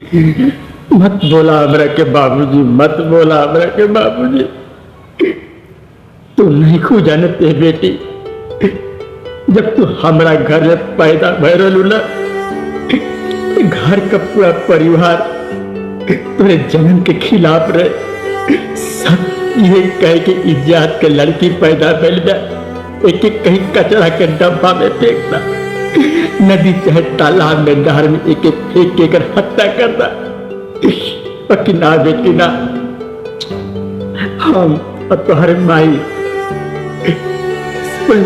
मत बोला हमरा के बाबूजी, मत बोला हमरा के बाबूजी। तू नहीं खो जानते बेटी, जब तू हमारा घर में पैदा भरलू ना, घर का पूरा परिवार तेरे जन्म के खिलाफ रहे। सब ये कह के इज्जत के लड़की पैदा भइल बा, एक एक कहीं कचरा के डब्बा में फेंकना, नदी चाहे तालाब में नहर में एक एक फेंक के कर हत्या करना। बाकी ना बेटी ना, हम और तुम्हारे माई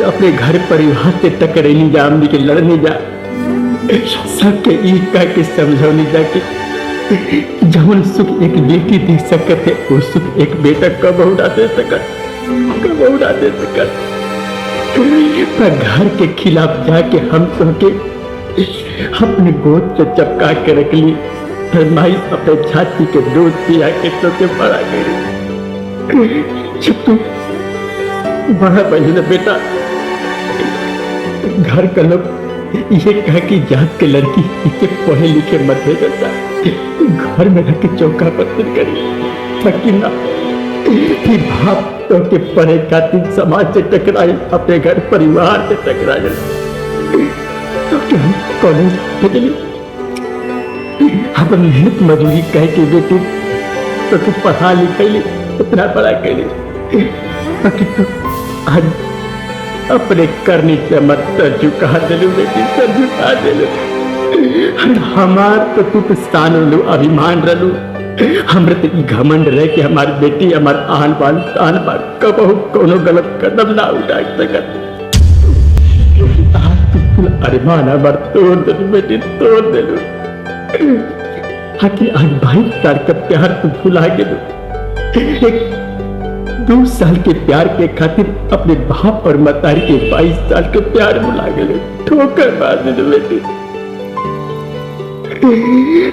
अपने घर परिवार से टकरेनी जा, हमने के लड़ने जा, सबके एक कह के समझौनी जा कि जवन सुख एक बेटी दे सकते वो सुख एक बेटा कब उड़ा दे सकत, कब उड़ा दे सकत। पर घर के खिलाफ जाके हम सबके अपने गोद से चपका के रख ली, माई अपने छाती के दूध पिया के सबके बड़ा करी। जब तू बड़ा बहन बेटा, घर का लोग ये कह कि जात के लड़की इसे पढ़े लिखे मत भेजता, घर में रह के चौका पत्थर करी, ताकि ना फिर भाप तो के पढ़े खातिर समाज से टकराए, अपने घर परिवार से टकराए। तो क्या हम कॉलेज भेजली, हम मेहनत मजदूरी कह के बेटी तो तू पढ़ा लिखली, इतना बड़ा करी, ताकि तू आज अपने करनी से मत सर झुका दिलू बेटी, सर झुका दिलू। हमार तो तू तो स्थान रहलू, अभिमान रहलू, हमरे तो घमंड रहे कि हमारी बेटी हमार आन बान शान बान कबहू कोनो गलत कदम ना उठा सकत। अभिमान हमार तोड़ दिलू बेटी, तोड़ दिलू। हाथी आज 22 साल का प्यार तू भुला गेलू, एक 2 साल के प्यार के खातिर अपने बाप और मतारी के 22 साल के प्यार भुला गेलू, ठोकर मार दिलू बेटी।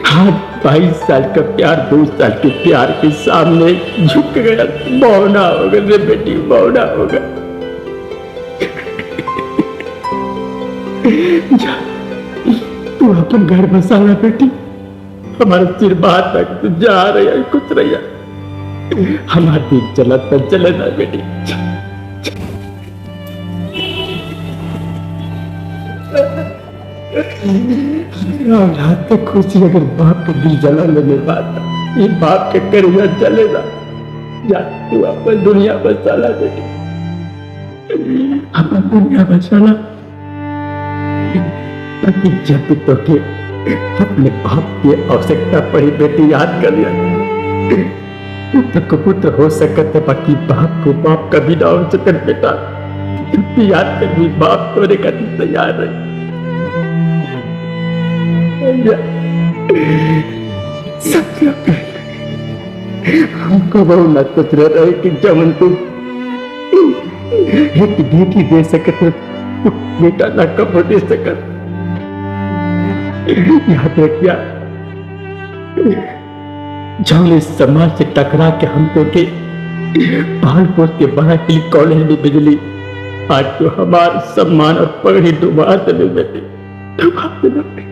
हाँ, 22 साल का प्यार 2 साल के प्यार के सामने झुक गया, मौना हो गया रे बेटी, मौना हो गया। जा तू अपन घर बसाना बेटी, हमारा सिर बात तक तू जा रहा है, कुछ रहा हमारा दिन चला तो चले ना बेटी। औलाद की खुशी अगर बाप के दिल जला लेने पाता, ये बाप के करेगा चलेगा। जा तू अपन दुनिया बसाला बेटी, अपन दुनिया बसाला, ताकि जब तो के अपने बाप की आवश्यकता पड़ी बेटी याद कर लिया। पुत्र को पुत्र हो सकता है, बाकी बाप को बाप कभी ना हो सकता बेटा। याद कर भी बाप तोड़े का तैयार है। हमको बहु न सोच रहे कि जमन तू एक बेटी दे सकते, तो बेटा ना कब दे सकत। याद रखिया, जब इस समाज से टकरा के हम तो के पाल पोस के बड़ा के लिए कॉलेज में बिजली, आज तो हमारा सम्मान और पगड़ी डुबा दे बेटे, डुबा दे।